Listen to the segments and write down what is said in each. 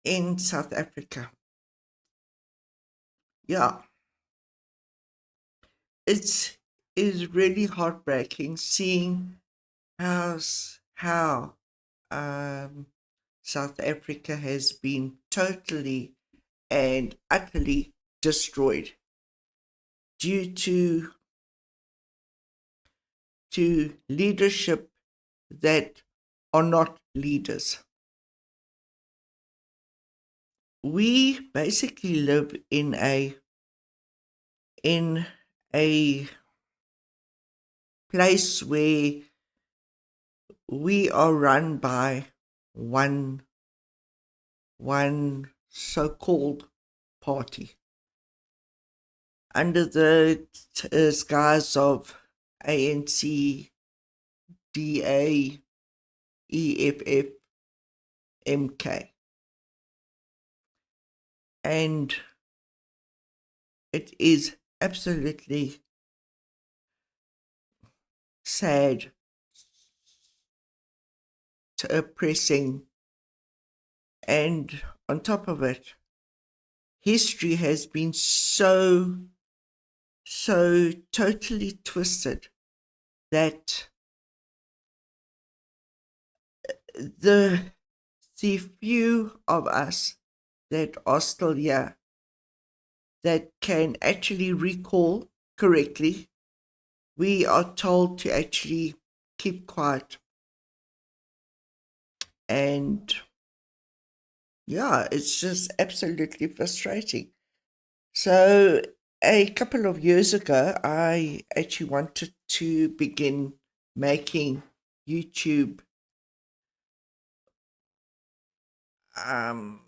in South Africa. Yeah, it's is really heartbreaking seeing how um, South Africa has been totally and utterly destroyed due to leadership that are not leaders. We basically live in a place where we are run by one one so-called party under the guise of ANC, DA, EFF, MK, and it is absolutely sad, oppressing, and on top of it, history has been so totally twisted that the the few of us that are still here that can actually recall correctly, we are told to actually keep quiet. And yeah, it's just absolutely frustrating. So, a couple of years ago, I actually wanted to begin making YouTube um,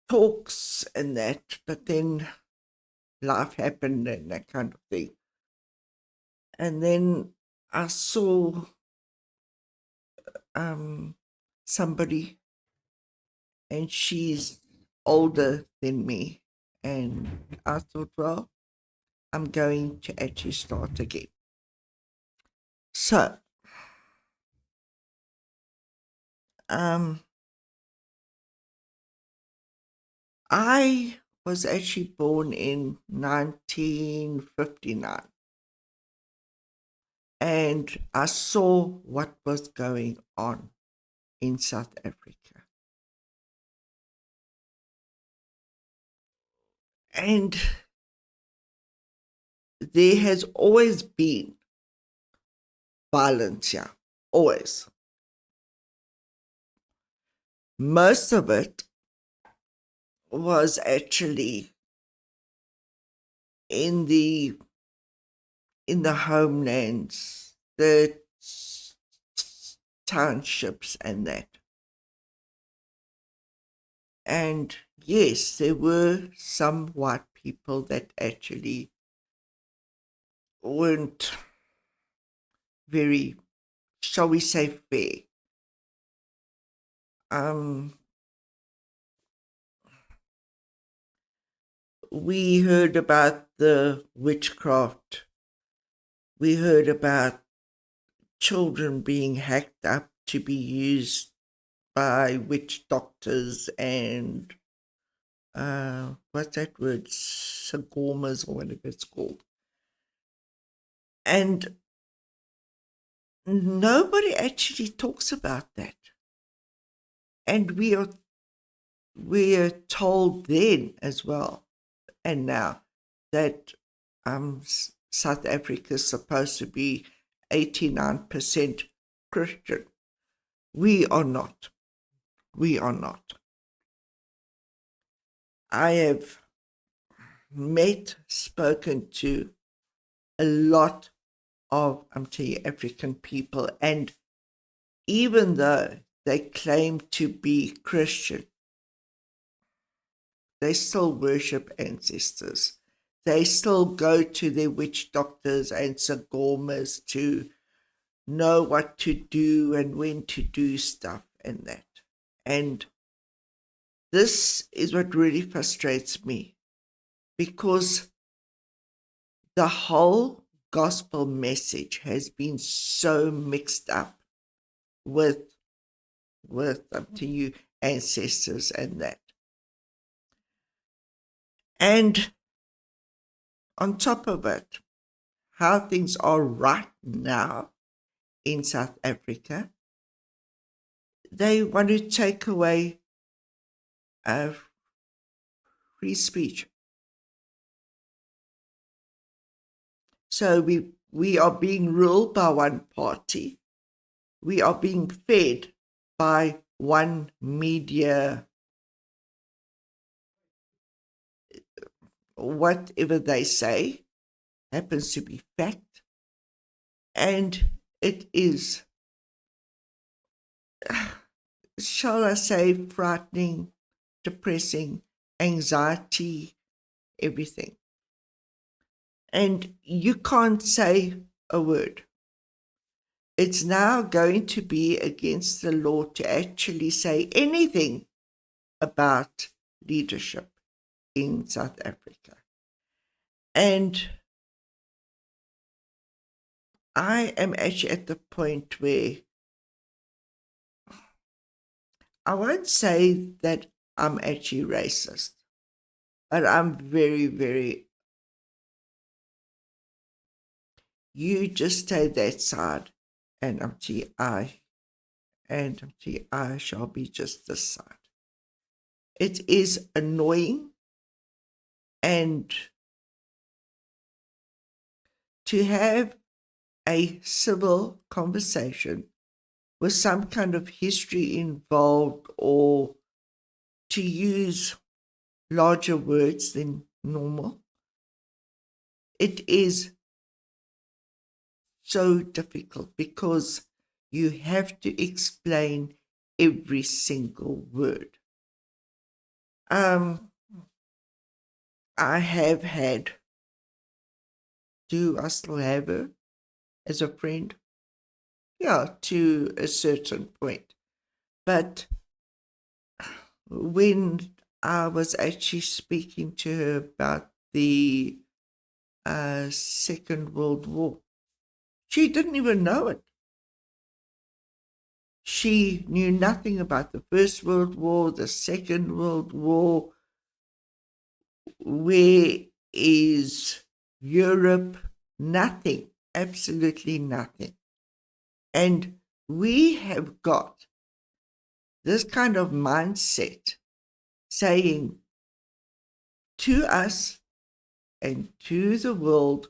talks and that, but then life happened and that kind of thing. And then I saw um, somebody, and she's older than me. And I thought, well, I'm going to actually start again. So, um, I was actually born in 1959, and I saw what was going on in South Africa. And there has always been violence here, always. Most of it was actually in the homelands, the townships and that. And yes, there were some white people that actually weren't very, shall we say, fair. Um, we heard about the witchcraft. We heard about children being hacked up to be used by witch doctors and what's that word? Sagomas or whatever it's called. And nobody actually talks about that. And we are told then as well, and now, that South Africa is supposed to be 89% Christian. We are not. We are not. I have spoken to a lot of African people, and even though they claim to be Christian, they still worship ancestors. They still go to their witch doctors and sagomas to know what to do and when to do stuff and that. And this is what really frustrates me, because the whole gospel message has been so mixed up with to you ancestors and that. And on top of it, how things are right now in South Africa, they want to take away free speech. So we are being ruled by one party. We are being fed by one media, whatever they say happens to be fact. And it is, shall I say, frightening, depressing, anxiety, everything. And you can't say a word. It's now going to be against the law to actually say anything about leadership in South Africa. And I am actually at the point where I won't say that I'm actually racist, but I'm very, very, you just stay that side and I shall be just this side. It is annoying, and to have a civil conversation with some kind of history involved, or to use larger words than normal, it is so difficult because you have to explain every single word. I have had, do I still have her as a friend? Yeah, to a certain point. But when I was actually speaking to her about the Second World War, she didn't even know it. She knew nothing about the First World War, the Second World War. Where is Europe? Nothing, absolutely nothing. And we have got this kind of mindset saying to us and to the world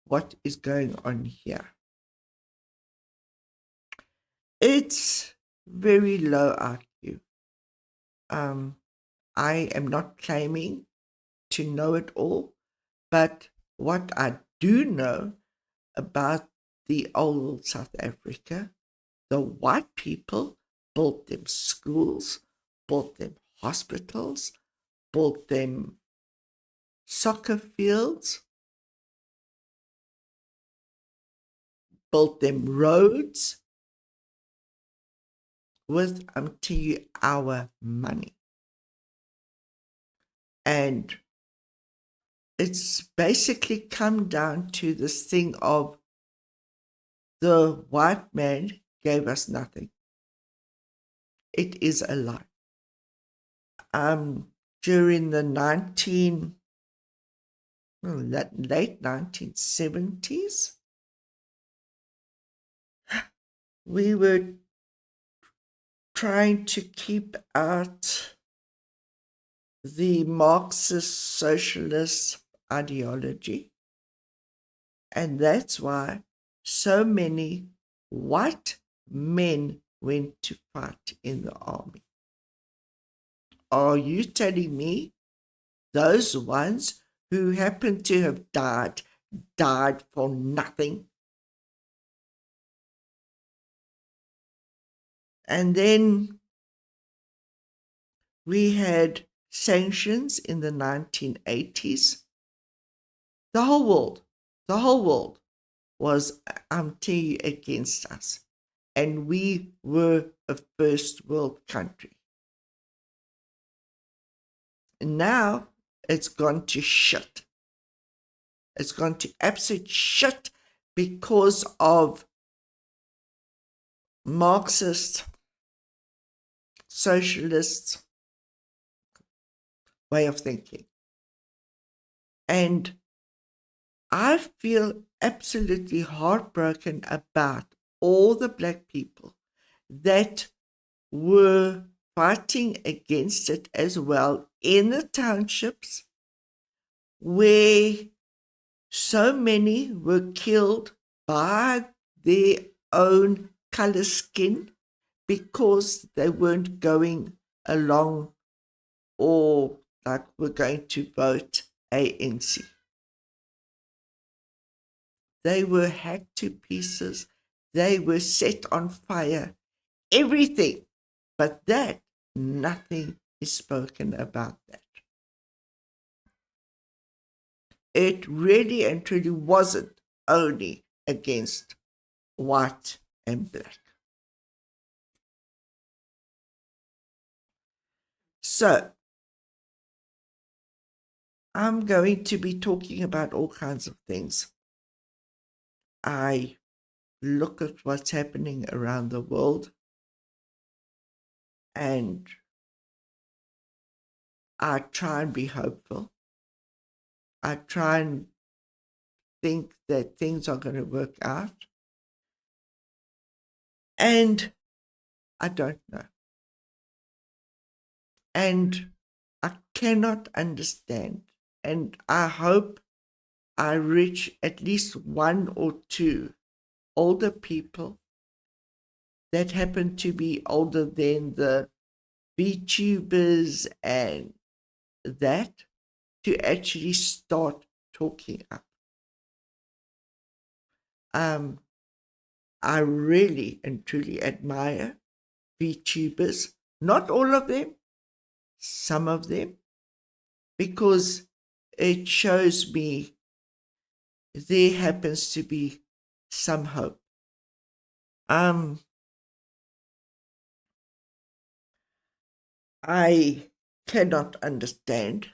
what is going on here. It's very low IQ. I am not claiming to know it all, but what I do know about the old South Africa, the white people built them schools, built them hospitals, built them soccer fields, built them roads with, I'm telling you, our money. And it's basically come down to this thing of the white man gave us nothing. It is a lie. During the late 1970s, we were trying to keep out the Marxist socialist ideology. And that's why so many white men went to fight in the army. Are you telling me those ones who happen to have died for nothing? And then we had sanctions in the 1980s. The whole world was, I'm telling you, against us. And we were a first world country. And now it's gone to shit. It's gone to absolute shit because of Marxist socialist way of thinking. And I feel absolutely heartbroken about all the Black people that were fighting against it as well in the townships, where so many were killed by their own color skin because they weren't going along or like were going to vote ANC. They were hacked to pieces. They were set on fire. Everything. But that, nothing is spoken about that. It really and truly wasn't only against white and black. So, I'm going to be talking about all kinds of things. I look at what's happening around the world and I try and be hopeful. I try and think that things are going to work out. And I don't know. And I cannot understand. And I hope I reach at least one or two older people that happen to be older than the VTubers and that to actually start talking up. I really and truly admire VTubers, not all of them, some of them, because it shows me there happens to be some hope. I cannot understand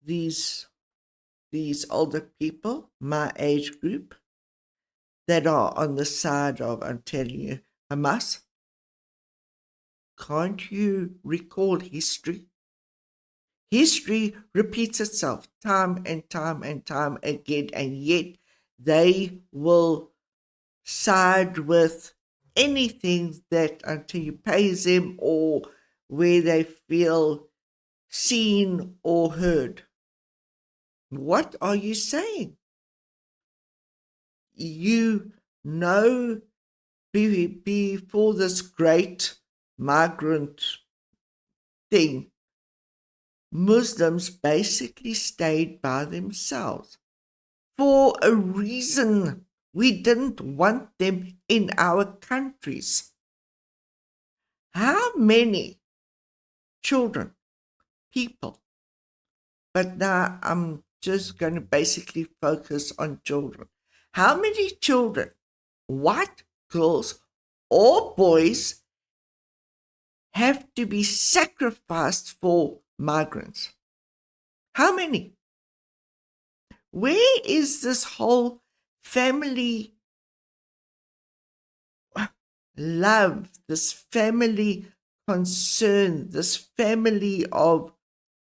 these older people, my age group, that are on the side of, I'm telling you, Hamas. Can't you recall history? History repeats itself time and time and time again, and yet they will side with anything that until you pays them or where they feel seen or heard. What are you saying? You know, before this great migrant thing, Muslims basically stayed by themselves for a reason. We didn't want them in our countries. How many children, people, but now I'm just going to basically focus on children. How many children, white girls or boys, have to be sacrificed for migrants? How many? Where is this whole family love, this family concern, this family of,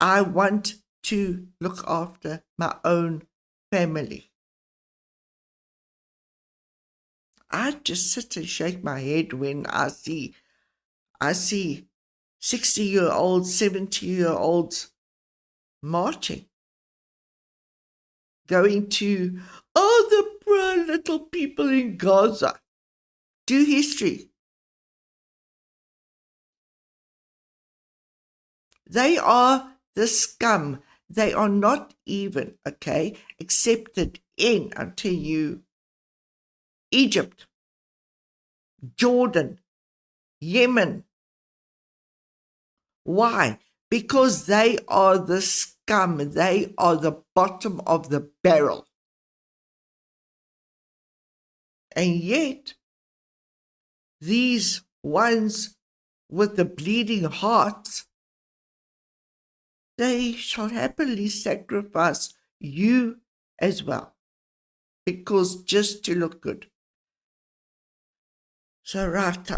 I want to look after my own family? I just sit and shake my head when I see 60-year-olds, 70-year-olds marching, going to, oh, the poor little people in Gaza. Do history. They are the scum. They are not even, accepted in, until you, Egypt, Jordan, Yemen. Why? Because they are the scum. They are the bottom of the barrel. And yet, these ones with the bleeding hearts, they shall happily sacrifice you as well, because just to look good. So right,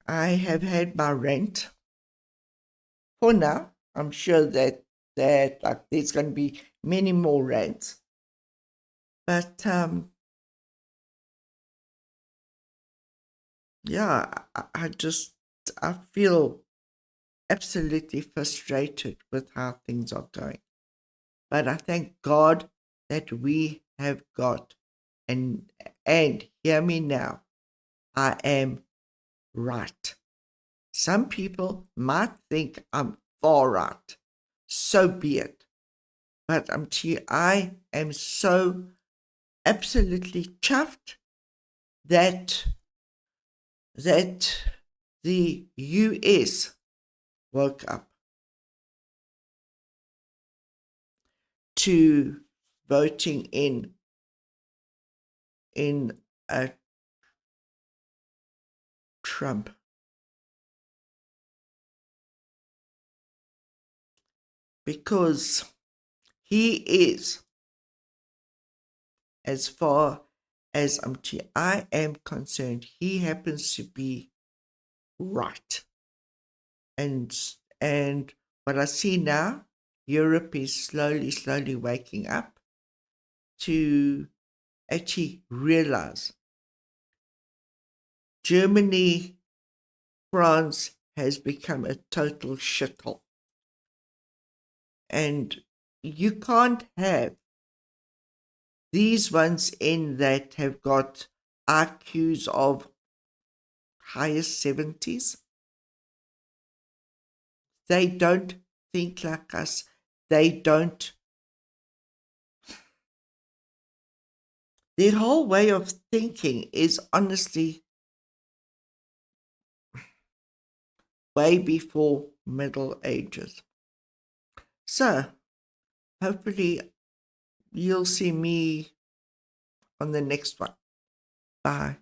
I have had my rant for now. I'm sure that like there's going to be many more rants, but yeah, I feel absolutely frustrated with how things are going. But I thank God that we have got, and hear me now, I am right. Some people might think I'm far right. So be it. But I am so absolutely chuffed that that the US woke up to voting in a Trump, because he is, as far as I am concerned, he happens to be right. And and what I see now, Europe is slowly waking up to actually realize Germany, France has become a total shithole. And you can't have these ones in that have got IQs of highest 70s. They don't think like us. They don't. Their whole way of thinking is honestly way before Middle Ages. So, hopefully, you'll see me on the next one. Bye.